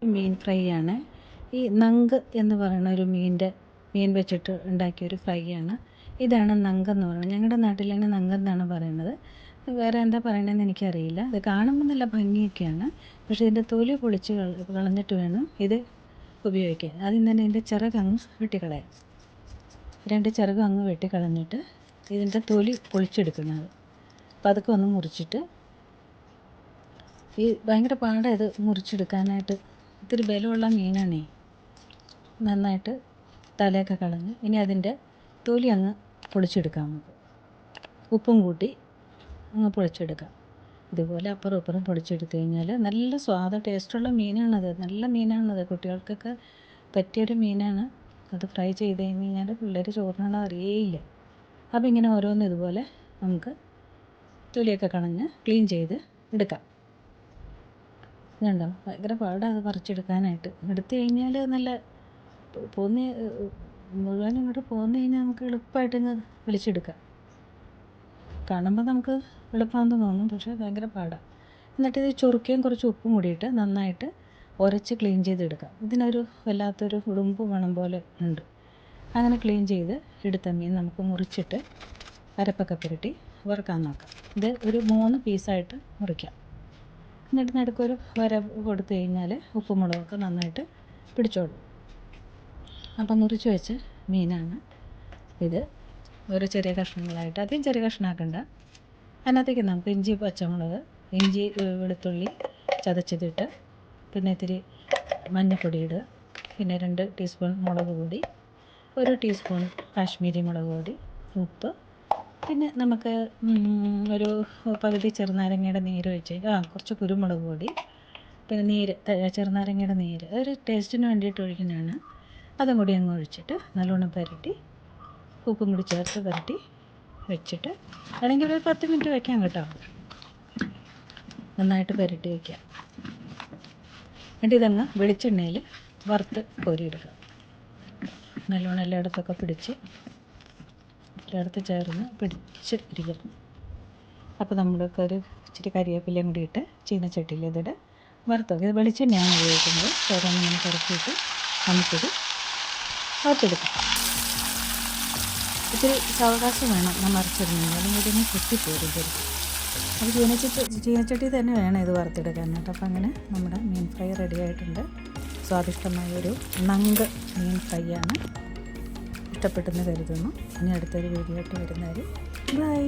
മീൻ fry ആണ്. ഈ നങ്ക് എന്ന് പറയുന്ന ഒരു മീൻ വെച്ചിട്ട് ഉണ്ടാക്കിയൊരു ഫ്രൈ ആണ്. ഇതാണ് നങ്ക് എന്ന് പറയുന്നത്. ഞങ്ങളുടെ നാട്ടിൽ തന്നെ നങ്ക് എന്നാണ് പറയുന്നത്. വേറെ എന്താ പറയണതെന്ന് എനിക്കറിയില്ല. ഇത് കാണുമ്പോൾ നല്ല ഭംഗിയൊക്കെയാണ്. പക്ഷേ ഇതിൻ്റെ തൊലി പൊളിച്ച് കളഞ്ഞിട്ട് വേണം ഇത് ഉപയോഗിക്കാൻ. ആദ്യം തന്നെ ഇതിൻ്റെ ചിറകങ്ങ് വെട്ടിക്കളയാം. 2 ചിറകും അങ്ങ് വെട്ടിക്കളഞ്ഞിട്ട് ഇതിൻ്റെ തൊലി പൊളിച്ചെടുക്കുന്നത് പതുക്കെ ഒന്ന് മുറിച്ചിട്ട്, ഭയങ്കര പാടാണ് ഇത് മുറിച്ചെടുക്കാനായിട്ട്. ഇത്തിരി ബലമുള്ള മീനാണേ. നന്നായിട്ട് തലയൊക്കെ കളഞ്ഞ് ഇനി അതിൻ്റെ തൊലി അങ്ങ് പൊളിച്ചെടുക്കാം. നമുക്ക് ഉപ്പും കൂട്ടി അങ്ങ് പൊളിച്ചെടുക്കാം. ഇതുപോലെ അപ്പുറം ഇപ്പുറം പൊളിച്ചെടുത്ത് കഴിഞ്ഞാൽ നല്ല സ്വാദ്, ടേസ്റ്റുള്ള മീനാണത്. നല്ല മീനാണത്. കുട്ടികൾക്കൊക്കെ പറ്റിയൊരു മീനാണ്. അത് ഫ്രൈ ചെയ്ത് കഴിഞ്ഞാൽ പിള്ളേർ ചോറിനാണോ അറിയേയില്ല. അപ്പോൾ ഇങ്ങനെ ഓരോന്ന് ഇതുപോലെ നമുക്ക് തൊലിയൊക്കെ കളഞ്ഞ് ക്ലീൻ ചെയ്ത് എടുക്കാം. ഇതുണ്ടോ, ഭയങ്കര പാടാണ് അത് പറിച്ചെടുക്കാനായിട്ട്. എടുത്തു കഴിഞ്ഞാൽ നല്ല മുഴുവനും ഇങ്ങോട്ട് പോന്നു കഴിഞ്ഞാൽ നമുക്ക് എളുപ്പമായിട്ടിങ്ങ് വലിച്ചെടുക്കാം. കാണുമ്പോൾ നമുക്ക് എളുപ്പമാണെന്ന് തോന്നും, പക്ഷേ ഭയങ്കര പാടാണ്. എന്നിട്ട് ഇത് ചൊറുക്കയും കുറച്ച് ഉപ്പും കൂടിയിട്ട് നന്നായിട്ട് ഉരച്ച് ക്ലീൻ ചെയ്തെടുക്കാം. ഇതിനൊരു വല്ലാത്തൊരു ഉടുമ്പ് മണം പോലെ ഉണ്ട്. അങ്ങനെ ക്ലീൻ ചെയ്ത് എടുത്ത മീൻ നമുക്ക് മുറിച്ചിട്ട് അരപ്പൊക്കെ പുരട്ടി വറുക്കാൻ നോക്കാം. ഇത് ഒരു 3 പീസായിട്ട് മുറിക്കാം. എന്നിട്ട് നടുക്കൊരു വര കൊടുത്തു കഴിഞ്ഞാൽ ഉപ്പും മുളകൊക്കെ നന്നായിട്ട് പിടിച്ചോളും. അപ്പം മുറിച്ച് വെച്ച മീനാണ് ഇത്. ഓരോ ചെറിയ കഷ്ണങ്ങളായിട്ട്, അധികം ചെറിയ കഷ്ണമാക്കണ്ട. അതിനകത്തേക്ക് നമുക്ക് ഇഞ്ചി, പച്ചമുളക്, ഇഞ്ചി, വെളുത്തുള്ളി ചതച്ചതിട്ട്, പിന്നെ ഇത്തിരി മഞ്ഞൾപ്പൊടി ഇടുക, പിന്നെ 2 ടീസ്പൂൺ മുളക് പൊടി, 1 ടീസ്പൂൺ കാശ്മീരി മുളക് പൊടി, ഉപ്പ്, പിന്നെ നമുക്ക് ഒരു പകുതി ചെറുനാരങ്ങയുടെ നീര് ഒഴിച്ച്, കുറച്ച് കുരുമുളക് പൊടി, പിന്നെ നീര്, ചെറുനാരങ്ങയുടെ നീര് ഒരു ടേസ്റ്റിന് വേണ്ടിയിട്ട് ഒഴിക്കുന്നതാണ്. അതും കൂടി അങ്ങ് ഒഴിച്ചിട്ട് നല്ലോണം പുരട്ടി ഉപ്പും കൂടി ചേർത്ത് പുരട്ടി വെച്ചിട്ട് അല്ലെങ്കിൽ ഒരു 10 മിനിറ്റ് വയ്ക്കാം കേട്ടോ. നന്നായിട്ട് പുരട്ടി വയ്ക്കാം. എന്നിട്ട് ഇതങ്ങ് വെളിച്ചെണ്ണയിൽ വറുത്ത് കോരിയെടുക്കുക. നല്ലോണം എല്ലായിടത്തൊക്കെ പിടിച്ച് എല്ലായിടത്തും ചേർന്ന് പിടിച്ച് ഇരിക്കണം. അപ്പോൾ നമ്മൾക്ക് ഒരു ഇച്ചിരി കരിവേപ്പിലയും കൂടി ഇട്ട് ചീനച്ചട്ടിയിൽ ഇതിട്ട് വറുത്ത്, ഇത് വെളിച്ചെണ്ണയാണ് ഉപയോഗിക്കുന്നത്. ചേർന്ന് ഇങ്ങനെ കറക്കിയിട്ട് നമുക്കിത് വറുത്തെടുക്കാം. ഇത്തിരി സാവകാശം വേണം നമ്മൾ മറിച്ചിടുന്നത്, അല്ലെങ്കിൽ ഇതിന് കുത്തിപ്പോരും. അത് ചീനച്ചട്ടി തന്നെ വേണം ഇത് വറുത്തെടുക്കാനായിട്ട്. അപ്പോൾ അങ്ങനെ നമ്മുടെ മീൻ ഫ്രൈ റെഡി ആയിട്ടുണ്ട്. സ്വാദിഷ്ടമായൊരു നങ്ക് മീൻ ഫ്രൈ ആണ്. ഇഷ്ടപ്പെട്ടെന്ന് കരുതുന്നു. ഇനി അടുത്തൊരു വീഡിയോ ആയിട്ട് വരുന്നവർ ബൈ.